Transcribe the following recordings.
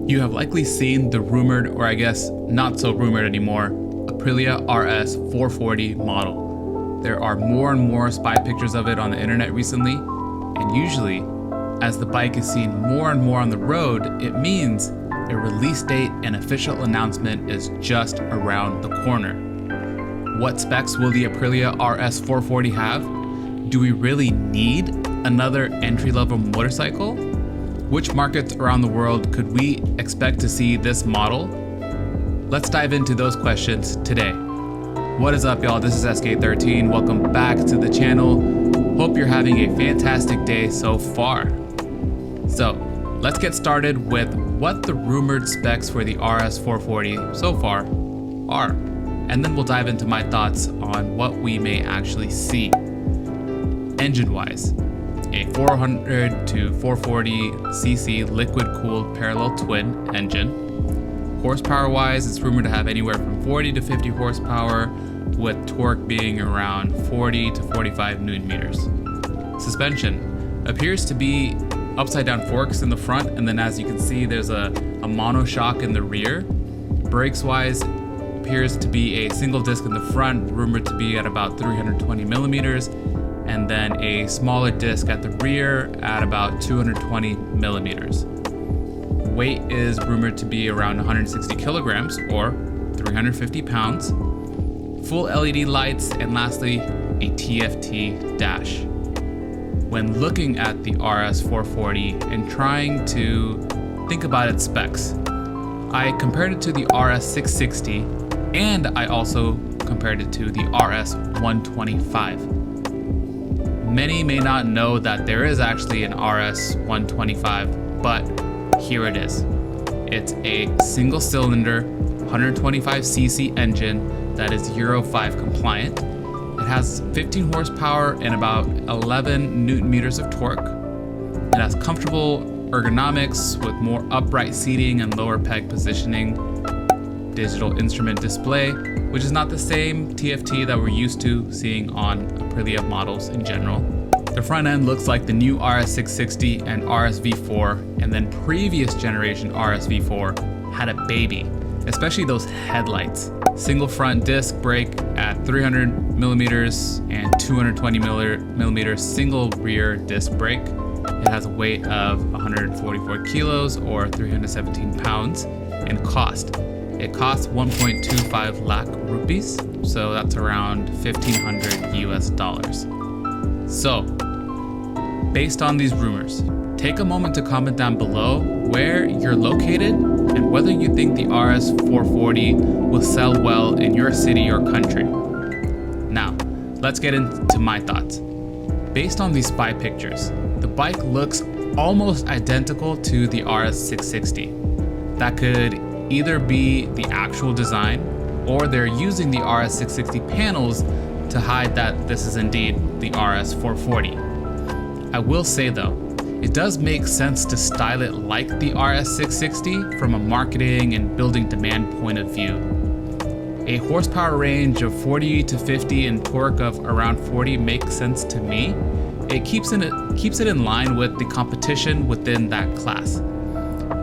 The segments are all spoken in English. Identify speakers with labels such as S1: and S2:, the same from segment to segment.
S1: You have likely seen the rumored, or I guess not so rumored anymore, Aprilia RS 440 model. There are more and more spy pictures of it on the internet recently, and usually, as the bike is seen more and more on the road, it means a release date and official announcement is just around the corner. What specs will the Aprilia RS 440 have? Do we really need another entry-level motorcycle? Which markets around the world could we expect to see this model? Let's dive into those questions today. What is up, y'all? This is SK13. Welcome back to the channel. Hope you're having a fantastic day so far. So let's get started with what the rumored specs for the RS 440 so far are. And then we'll dive into my thoughts on what we may actually see. Engine-wise, a 400 to 440 cc liquid-cooled parallel twin engine. Horsepower-wise, it's rumored to have anywhere from 40 to 50 horsepower, with torque being around 40 to 45 newton meters. Suspension appears to be upside-down forks in the front, and then as you can see, there's a monoshock in the rear. Brakes-wise, appears to be a single disc in the front, rumored to be at about 320 millimeters, and then a smaller disc at the rear at about 220 millimeters. Weight is rumored to be around 160 kilograms or 350 pounds. Full LED lights, and lastly, a TFT dash. When looking at the RS 440 and trying to think about its specs, I compared it to the RS 660, and I also compared it to the RS 125. Many may not know that there is actually an RS 125, but here it is. It's a single cylinder, 125cc engine that is Euro 5 compliant. It has 15 horsepower and about 11 newton meters of torque. It has comfortable ergonomics with more upright seating and lower peg positioning. Digital instrument display, which is not the same TFT that we're used to seeing on Aprilia models in general. The front end looks like the new RS 660 and RS V4, and then previous generation RS V4 had a baby, especially those headlights. Single front disc brake at 300 millimeters and 220 millimeters single rear disc brake. It has a weight of 144 kilos or 317 pounds, and cost. It costs 1.25 lakh rupees, so that's around 1,500 US dollars. So, based on these rumors, take a moment to comment down below where you're located and whether you think the RS 440 will sell well in your city or country. Now, let's get into my thoughts. Based on these spy pictures, the bike looks almost identical to the RS 660. That could either be the actual design, or they're using the RS 660 panels to hide that this is indeed the RS 440. I will say though, it does make sense to style it like the RS 660 from a marketing and building demand point of view. A horsepower range of 40 to 50 and torque of around 40 makes sense to me. It keeps it in line with the competition within that class.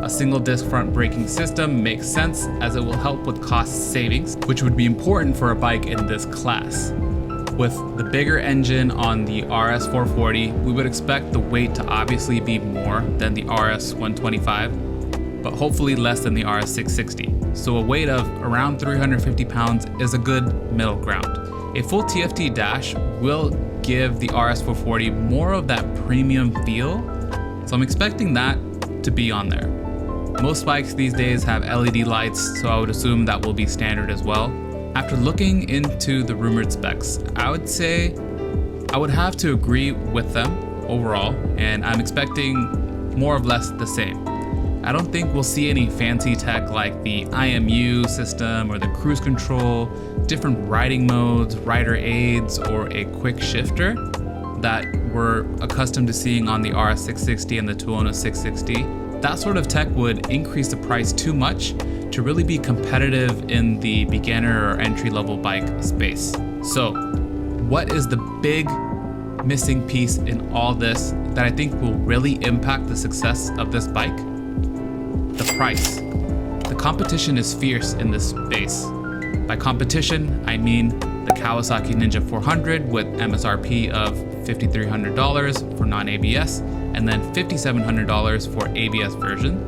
S1: A single disc front braking system makes sense as it will help with cost savings, which would be important for a bike in this class. With the bigger engine on the RS 440, we would expect the weight to obviously be more than the RS 125, but hopefully less than the RS 660. So a weight of around 350 pounds is a good middle ground. A full TFT dash will give the RS 440 more of that premium feel, so I'm expecting that to be on there. Most bikes these days have LED lights, so I would assume that will be standard as well. After looking into the rumored specs, I would say I would have to agree with them overall, and I'm expecting more or less the same. I don't think we'll see any fancy tech like the IMU system or the cruise control, different riding modes, rider aids, or a quick shifter that we're accustomed to seeing on the RS 660 and the Tuono 660. That sort of tech would increase the price too much to really be competitive in the beginner or entry-level bike space. So, what is the big missing piece in all this that I think will really impact the success of this bike? The price. The competition is fierce in this space. By competition, I mean the Kawasaki Ninja 400 with MSRP of $5,300 for non-ABS and then $5,700 for ABS version.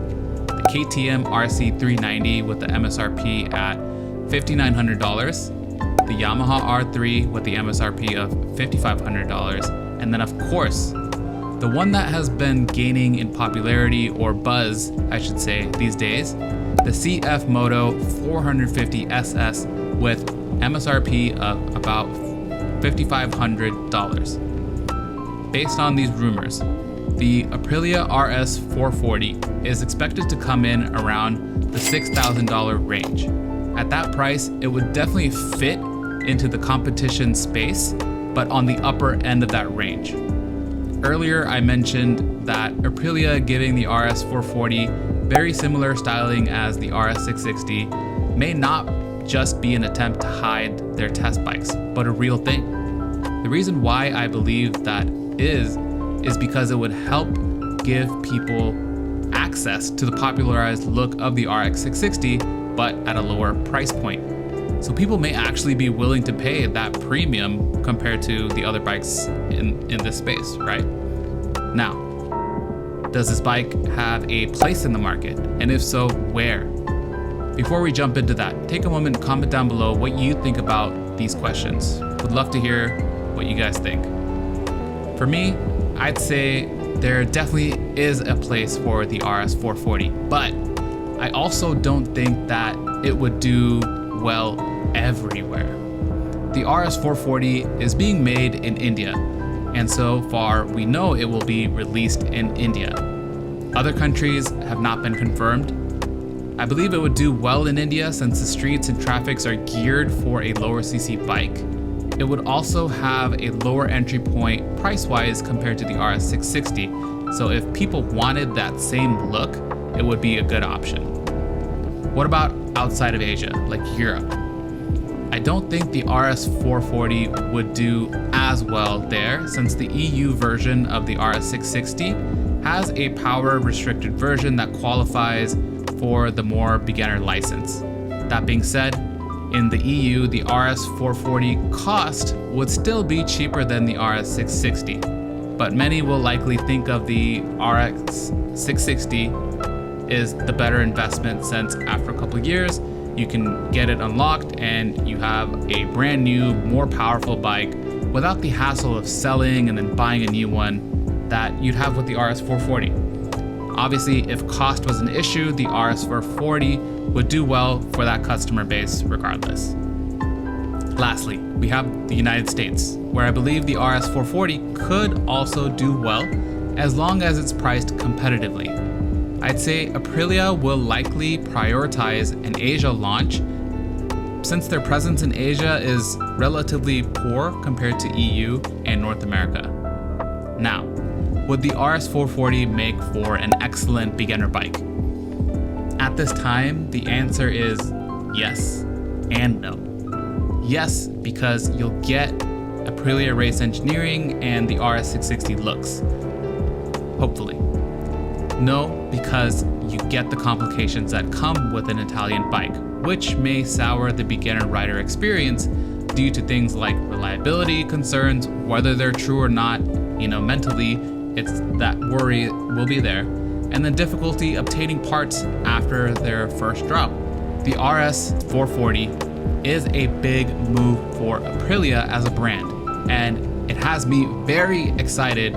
S1: The KTM RC390 with the MSRP at $5,900. The Yamaha R3 with the MSRP of $5,500. And then of course, the one that has been gaining in popularity or buzz, I should say, these days, the CF Moto 450 SS with MSRP of about $5,500. Based on these rumors, the Aprilia RS 440 is expected to come in around the $6,000 range. At that price, it would definitely fit into the competition space, but on the upper end of that range. Earlier, I mentioned that Aprilia giving the RS 440 very similar styling as the RS 660 may not just be an attempt to hide their test bikes, but a real thing. The reason why I believe that is because it would help give people access to the popularized look of the RX 660, but at a lower price point. So people may actually be willing to pay that premium compared to the other bikes in this space, right? Now, does this bike have a place in the market? And if so, where? Before we jump into that, take a moment and comment down below what you think about these questions. Would love to hear what you guys think. For me, I'd say there definitely is a place for the RS 440, but I also don't think that it would do well everywhere. The RS 440 is being made in India, and so far we know it will be released in India. Other countries have not been confirmed. I believe it would do well in India since the streets and traffics are geared for a lower CC bike. It would also have a lower entry point price-wise compared to the RS 660, so if people wanted that same look, it would be a good option. What about outside of Asia, like Europe? I don't think the RS 440 would do as well there since the EU version of the RS 660 has a power restricted version that qualifies for the more beginner license. That being said, in the EU, the RS 440 cost would still be cheaper than the RS 660, but many will likely think of the RX 660 is the better investment since after a couple of years, you can get it unlocked and you have a brand new, more powerful bike without the hassle of selling and then buying a new one that you'd have with the RS 440. Obviously, if cost was an issue, the RS 440 would do well for that customer base regardless. Lastly, we have the United States, where I believe the RS 440 could also do well as long as it's priced competitively. I'd say Aprilia will likely prioritize an Asia launch since their presence in Asia is relatively poor compared to EU and North America. Now, would the RS 440 make for an excellent beginner bike? At this time, the answer is yes and no. Yes, because you'll get Aprilia race engineering and the RS 660 looks. Hopefully. No, because you get the complications that come with an Italian bike, which may sour the beginner rider experience due to things like reliability concerns, whether they're true or not, mentally, it's that worry will be there, and the difficulty obtaining parts after their first drop. The RS 440 is a big move for Aprilia as a brand, and it has me very excited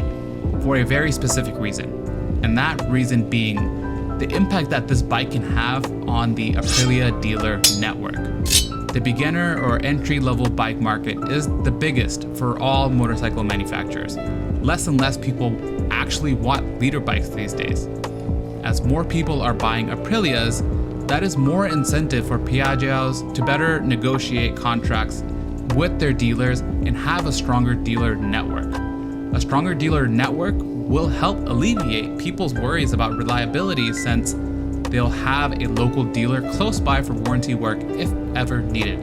S1: for a very specific reason. And that reason being the impact that this bike can have on the Aprilia dealer network. The beginner or entry-level bike market is the biggest for all motorcycle manufacturers. Less and less people actually want leader bikes these days. As more people are buying Aprilias, that is more incentive for Piaggios to better negotiate contracts with their dealers and have a stronger dealer network. A stronger dealer network will help alleviate people's worries about reliability since they'll have a local dealer close by for warranty work if ever needed.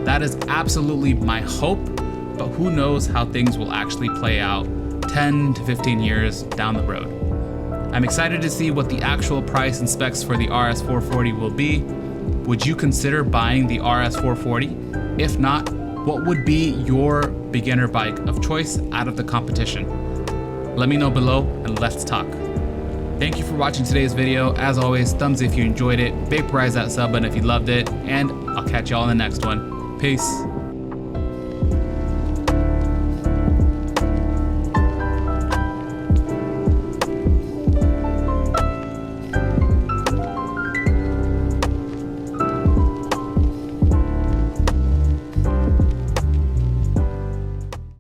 S1: That is absolutely my hope, but who knows how things will actually play out 10 to 15 years down the road. I'm excited to see what the actual price and specs for the RS 440 will be. Would you consider buying the RS 440? If not, what would be your beginner bike of choice out of the competition? Let me know below and let's talk. Thank you for watching today's video. As always, thumbs if you enjoyed it, vaporize that sub button if you loved it, and I'll catch y'all in the next one. Peace.